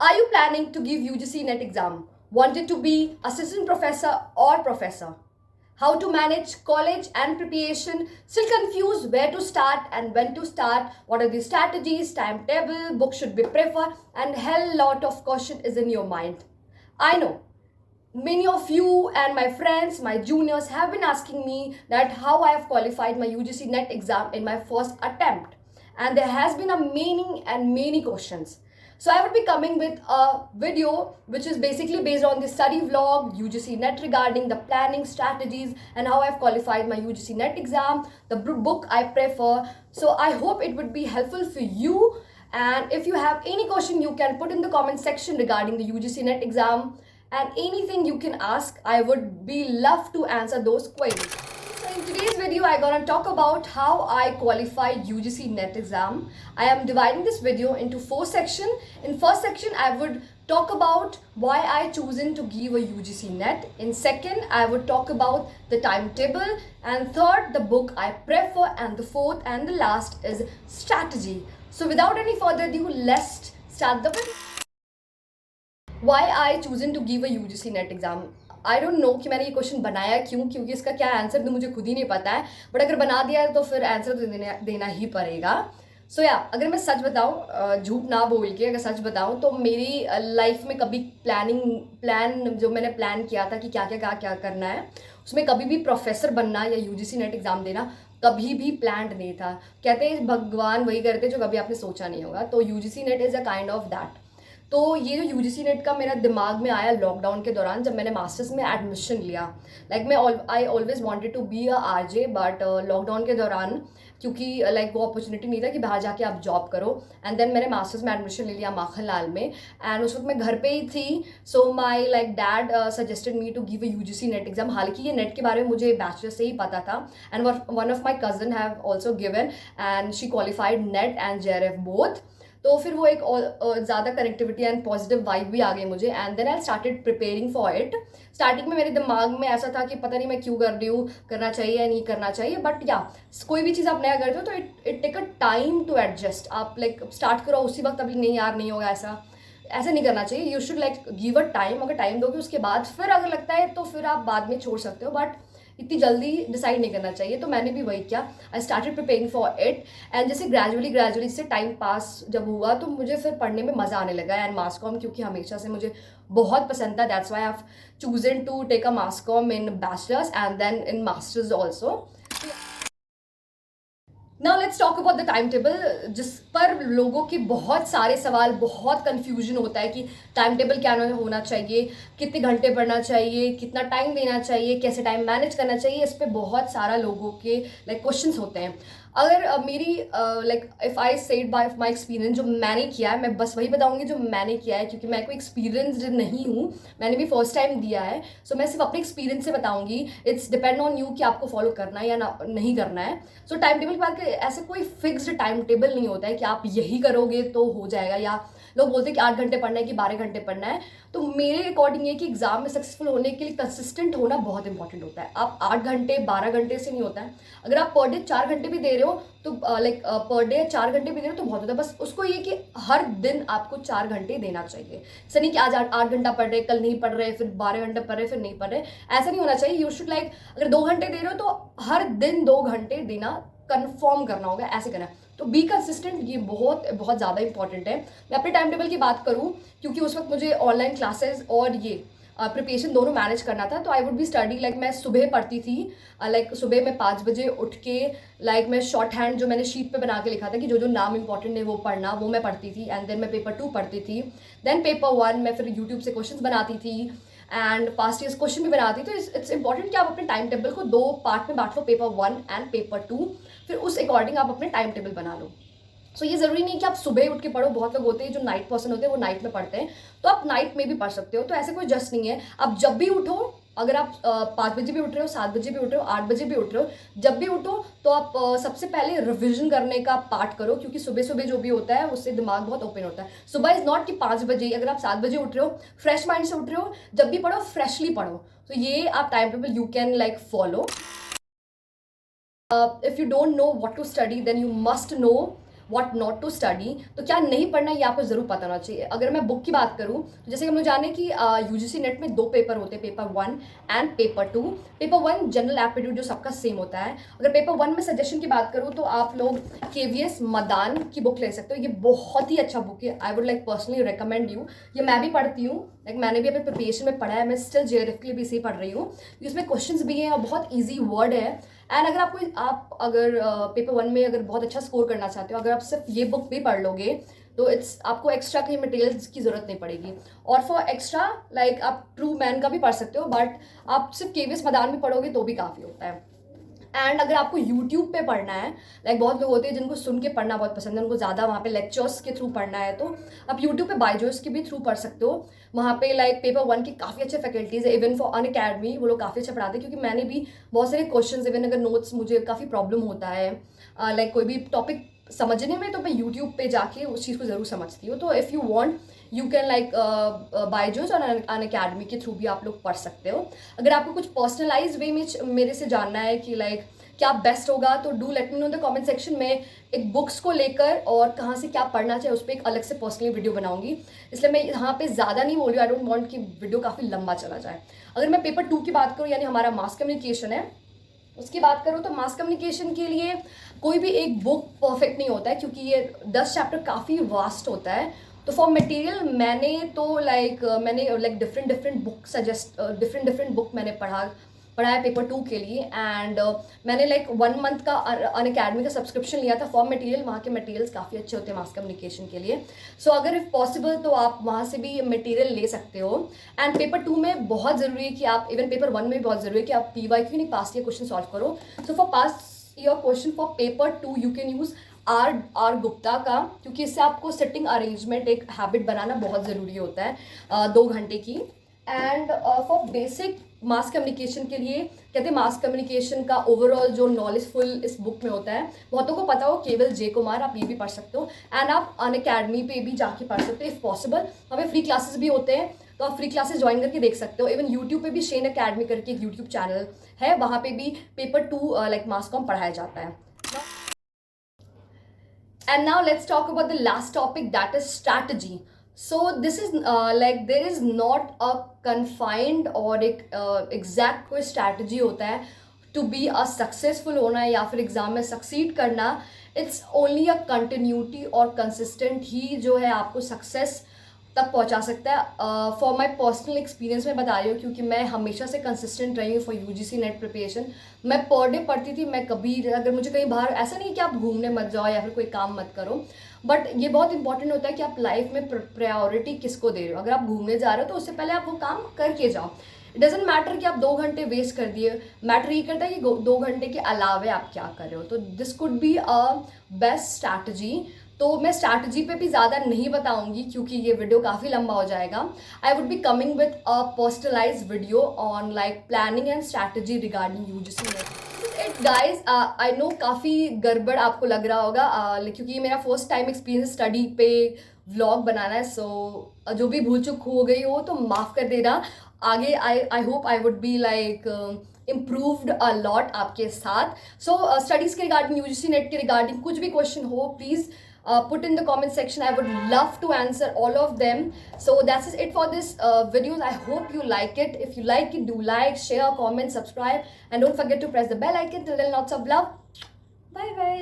Are you planning to give UGC NET exam? Wanted to be assistant professor or professor? How to manage college and preparation? Still confused where to start and when to start? What are the strategies, timetable, book should be preferred, and hell lot of caution is in your mind. I know many of you and my friends, my juniors have been asking me that how I have qualified my UGC NET exam in my first attempt, and there has been a many questions. So I would be coming with a video which is basically based on the study vlog, UGC NET regarding the planning strategies and how I've qualified my UGC NET exam, the book I prefer. So I hope it would be helpful for you. And if you have any question, you can put in the comment section regarding the UGC NET exam, and anything you can ask. I would be love to answer those queries. So in today's video, I'm gonna talk about how I qualified UGC NET exam. I am dividing this video into 4 sections. In first section, I would talk about why I chosen to give a UGC NET. In second, I would talk about the timetable, and third, the book I prefer, and the fourth and the last is strategy. So without any further ado, let's start the video. Why I chosen to give a UGC NET exam? I don't know कि मैंने ये question बनाया क्यों, क्योंकि इसका क्या answer तो मुझे खुद ही नहीं पता है, बट अगर बना दिया है तो फिर आंसर तो देना ही पड़ेगा. सो अगर मैं सच बताऊँ, झूठ ना बोल के अगर सच बताऊँ, तो मेरी लाइफ में कभी प्लान जो मैंने प्लान किया था कि क्या करना है, उसमें कभी भी प्रोफेसर बनना या UGC NET एग्ज़ाम देना कभी भी प्लान्ड नहीं था. कहते हैं भगवान वही करते जो कभी आपने सोचा नहीं होगा. तो UGC NET is a kind of that. तो ये जो UGC NET का मेरा दिमाग में आया लॉकडाउन के दौरान, जब मैंने मास्टर्स में एडमिशन लिया. मैं I always wanted to be a RJ, but lockdown के दौरान क्योंकि वो अपॉर्चुनिटी नहीं था कि बाहर जाके आप जॉब करो. एंड देन मैंने मास्टर्स में एडमिशन ले लिया माखनलाल में, एंड उस वक्त मैं घर पे ही थी. So my dad suggested me to give a UGC NET exam. हालांकि ये नेट के बारे में मुझे बैचलर से ही पता था, and one of my cousin have also given, and she qualified net and JRF both. तो फिर वो एक ज़्यादा कनेक्टिविटी एंड पॉजिटिव वाइब भी आ गई मुझे, and then I started preparing for it. Starting में मेरे दिमाग में ऐसा था कि पता नहीं मैं क्यों कर रही हूँ, करना चाहिए या नहीं करना चाहिए, बट कोई भी चीज़ आप नया करते हो तो it take a time to adjust. आप स्टार्ट करो उसी वक्त, अभी नहीं यार नहीं होगा, ऐसा नहीं करना चाहिए. You should give a time. अगर टाइम दोगे उसके बाद फिर अगर लगता है तो फिर आप बाद में छोड़ सकते हो, बट इतनी जल्दी डिसाइड नहीं करना चाहिए. तो मैंने भी वही किया. आई started preparing for it, and जैसे ग्रेजुअली से टाइम पास जब हुआ तो मुझे फिर पढ़ने में मज़ा आने लगा. एंड मास कॉम क्योंकि हमेशा से मुझे बहुत पसंद था, that's why I have chosen to take a mass com in bachelors and then in masters also. Now let's talk about the time table, जिस पर लोगों के बहुत सारे सवाल, बहुत कन्फ्यूजन होता है कि टाइम टेबल क्या होना चाहिए, कितने घंटे पढ़ना चाहिए, कितना टाइम देना चाहिए, कैसे टाइम मैनेज करना चाहिए. इस पर बहुत सारा लोगों के क्वेश्चंस होते हैं. अगर मेरी if I said bye my experience, जो मैंने किया है मैं बस वही बताऊंगी जो मैंने किया है, क्योंकि मैं कोई एक्सपीरियंसड नहीं हूँ, मैंने भी फर्स्ट टाइम दिया है. सो मैं सिर्फ अपने एक्सपीरियंस से बताऊंगी. इट्स डिपेंड ऑन यू कि आपको फॉलो करना है या नहीं करना है. सो टाइम टेबल की बात करें, ऐसे कोई फिक्स्ड टाइम टेबल नहीं होता है कि आप यही करोगे तो हो जाएगा, या लोग बोलते हैं कि 8 घंटे पढ़ना है कि 12 घंटे पढ़ना है. तो मेरे अकॉर्डिंग ये कि एग्जाम में सक्सेसफुल होने के लिए कंसिस्टेंट होना बहुत इंपॉर्टेंट होता है. आप 8 घंटे 12 घंटे से नहीं होता है. अगर आप पर डे 4 घंटे भी दे रहे हो तो पर डे 4 घंटे भी दे रहे हो तो बहुत होता है. बस उसको ये कि हर दिन आपको 4 घंटे देना चाहिए. ऐसा नहीं कि आज 8 घंटा पढ़ रहे, कल नहीं पढ़ रहे, फिर 12 घंटे पढ़ रहे, फिर नहीं पढ़ रहे. ऐसा नहीं होना चाहिए. यू शुड अगर 2 घंटे दे रहे हो तो हर दिन 2 घंटे देना कंफर्म करना होगा, ऐसे करना है. तो बी कंसिस्टेंट, ये बहुत बहुत ज़्यादा इंपॉर्टेंट है. मैं अपने टाइम टेबल की बात करूँ, क्योंकि उस वक्त मुझे ऑनलाइन क्लासेस और ये प्रिपरेशन दोनों मैनेज करना था. तो आई वुड बी स्टडी मैं सुबह पढ़ती थी. सुबह मैं 5 बजे उठ के मैं शॉर्ट हैंड जो मैंने शीट पे बना के लिखा था कि जो नाम इंपॉर्टेंट है वो पढ़ना, वो मैं पढ़ती थी. एंड देन मैं पेपर 2 पढ़ती थी. देन पेपर 1 मैं फिर यूट्यूब से क्वेश्चन बनाती थी एंड पास्ट ईयर्स क्वेश्चन भी बनाती. तो इट्स इंपॉर्टेंट कि आप अपने टाइम टेबल को 2 पार्ट में बांट लो, पेपर 1 एंड पेपर 2. फिर उस अकॉर्डिंग आप अपने टाइम टेबल बना लो. सो ये ज़रूरी नहीं कि आप सुबह उठ के पढ़ो. बहुत लोग होते हैं जो नाइट पर्सन होते हैं, वो नाइट में पढ़ते हैं, तो आप नाइट में भी पढ़ सकते हो. तो ऐसे कोई जस्ट नहीं है. आप जब भी उठो, अगर आप 5 बजे भी उठ रहे हो, 7 बजे भी उठ रहे हो, 8 बजे भी उठ रहे हो, जब भी उठो तो आप सबसे पहले रिविजन करने का पार्ट करो, क्योंकि सुबह सुबह जो भी होता है उससे दिमाग बहुत ओपन होता है. सुबह इज़ नॉट कि 5 बजे. अगर आप 7 बजे उठ रहे हो, फ्रेश माइंड से उठ रहे हो, जब भी पढ़ो फ्रेशली पढ़ो. तो ये आप time table you can follow. If you don't know what to study, then you must know what not to study, तो क्या नहीं पढ़ना ये आपको ज़रूर पता होना चाहिए। अगर मैं बुक की बात करूँ तो जैसे कि हम लोग जाने कि यूजीसी नेट में 2 पेपर होते हैं, paper 1 and paper 2। Paper 1 general aptitude जो सबका सेम होता है। अगर पेपर 1 में सजेशन की बात करूँ तो आप लोग केवीएस मदान की बुक ले सकते हो। ये बहुत ही अच्छा बुक है, I would like personally recommend you. ये मैं भी पढ़ती हूँ, लाइक मैंने भी अपने प्रिपरेशन में पढ़ा है, मैं स्टिल जेआरएफ के लिए भी इसे पढ़ रही हूँ। इसमें क्वेश्चंस भी हैं और बहुत ईजी वर्ड है। एंड अगर आप अगर पेपर 1 में अगर बहुत अच्छा स्कोर करना चाहते हो, अगर आप सिर्फ ये बुक भी पढ़ लोगे तो इट्स आपको एक्स्ट्रा कहीं मटेरियल्स की ज़रूरत नहीं पड़ेगी। और फॉर एक्स्ट्रा लाइक आप ट्रू मैन का भी पढ़ सकते हो, बट आप सिर्फ केवीएस मदान भी पढ़ोगे तो भी काफ़ी होता है। एंड अगर आपको यूट्यूब पे पढ़ना है, लाइक बहुत लोग होते हैं जिनको सुन के पढ़ना बहुत पसंद है, उनको ज़्यादा वहाँ पे लेक्चर्स के थ्रू पढ़ना है, तो आप यूट्यूब पे बायजूस के भी थ्रू पढ़ सकते हो। वहाँ पे लाइक पेपर 1 की काफ़ी अच्छे फैकल्टीज़ है, इवन फॉर अनअकैडमी वो लोग काफ़ी अच्छा पढ़ाते हैं। क्योंकि मैंने भी बहुत सारे क्वेश्चन, इवन अगर नोट्स मुझे काफ़ी प्रॉब्लम होता है लाइक कोई भी टॉपिक समझने में, तो मैं यूट्यूब पे जाके उस चीज़ को ज़रूर समझती हूँ। तो if you want you can like Byju's और अनअकैडमी के थ्रू भी आप लोग पढ़ सकते हो। अगर आपको कुछ पर्सनलाइज वे में मेरे से जानना है कि लाइक क्या बेस्ट होगा, तो do let me know in the comment section में। एक बुक्स को लेकर और कहाँ से क्या पढ़ना चाहिए उस पर एक अलग से पर्सनली वीडियो बनाऊंगी, इसलिए मैं यहाँ पे ज़्यादा नहीं बोल रही हूँ। आई डोंट वांट कि वीडियो काफ़ी लंबा चला जाए। अगर मैं पेपर 2 की बात करूँ, यानी हमारा मास कम्युनिकेशन है, उसकी बात करूँ तो मास कम्युनिकेशन के लिए कोई भी एक बुक परफेक्ट नहीं होता है, क्योंकि ये 10 चैप्टर काफ़ी वास्ट होता है। तो फॉर मटेरियल मैंने different book suggest different book मैंने पढ़ा है पेपर 2 के लिए। एंड मैंने लाइक 1 मंथ का अनअकैडमी का सब्सक्रिप्शन लिया था फॉर मटेरियल। वहाँ के मटेरियल्स काफ़ी अच्छे होते हैं मास कम्युनिकेशन के लिए। सो अगर इफ़ पॉसिबल तो आप वहाँ से भी मटेरियल ले सकते हो। एंड पेपर 2 में बहुत ज़रूरी है कि आप, इवन पेपर 1 में भी बहुत ज़रूरी है कि आप PYQ नहीं पास ईयर क्वेश्चन सॉल्व करो। So for past year question for paper 2 you can use R Gupta का, क्योंकि इससे आपको सिटिंग अरेंजमेंट एक हैबिट बनाना बहुत ज़रूरी होता है 2 घंटे की। And for basic mass communication के लिए कहते हैं, मास कम्युनिकेशन का ओवरऑल जो नॉलेज फुल इस बुक में होता है, बहुतों को पता हो, केवल जे कुमार, आप ये भी पढ़ सकते हो। एंड आप अनअकैडमी पे भी जाके पढ़ सकते हो इफ़ पॉसिबल। हमें फ्री क्लासेस भी होते हैं, तो आप फ्री क्लासेस ज्वाइन करके देख सकते हो। इवन यूट्यूब पे भी शेन अकेडमी करके एक यूट्यूब चैनल है, वहाँ पे भी पेपर 2 लाइक मास कॉम पढ़ाया जाता है। And now let's talk about the last topic, that is strategy. So this is like there is not a confined और एक exact कोई strategy होता है to be a successful होना या फिर एग्जाम में succeed करना। It's only a continuity और consistent ही जो है आपको success तक पहुंचा सकता है। फॉर माई पर्सनल एक्सपीरियंस में बता रही हूँ, क्योंकि मैं हमेशा से कंसिस्टेंट रही हूँ फॉर UGC नेट प्रिपरेशन। मैं पर डे पढ़ती थी, मैं कभी अगर मुझे कहीं बाहर, ऐसा नहीं कि आप घूमने मत जाओ या फिर कोई काम मत करो, बट ये बहुत इंपॉर्टेंट होता है कि आप लाइफ में प्रायोरिटी किसको दे रहे हो। अगर आप घूमने जा रहे हो तो उससे पहले आप वो काम करके जाओ। इट डजेंट मैटर कि आप 2 घंटे वेस्ट कर दिए, मैटर ये करता है कि 2 घंटे के अलावे आप क्या कर रहे हो। तो this could be a best strategy. तो मैं स्ट्रैटेजी पे भी ज़्यादा नहीं बताऊंगी क्योंकि ये वीडियो काफ़ी लंबा हो जाएगा। I would be coming with a personalize video on like planning and strategy regarding UGC net. It guys I know काफ़ी गड़बड़ आपको लग रहा होगा क्योंकि ये मेरा फर्स्ट टाइम एक्सपीरियंस स्टडी पे व्लॉग बनाना है। सो जो भी भूल चूक हो गई हो तो माफ़ कर देना। आगे I hope I would be like improved a lot आपके साथ। सो स्टडीज़ के रिगार्डिंग, UGC नेट के रिगार्डिंग कुछ भी क्वेश्चन हो, please put in the comment section. I would love to answer all of them. So that's it for this videos. I hope you like it. If you like it, do like, share, comment, subscribe, and don't forget to press the bell icon. Till then, lots of love. Bye bye.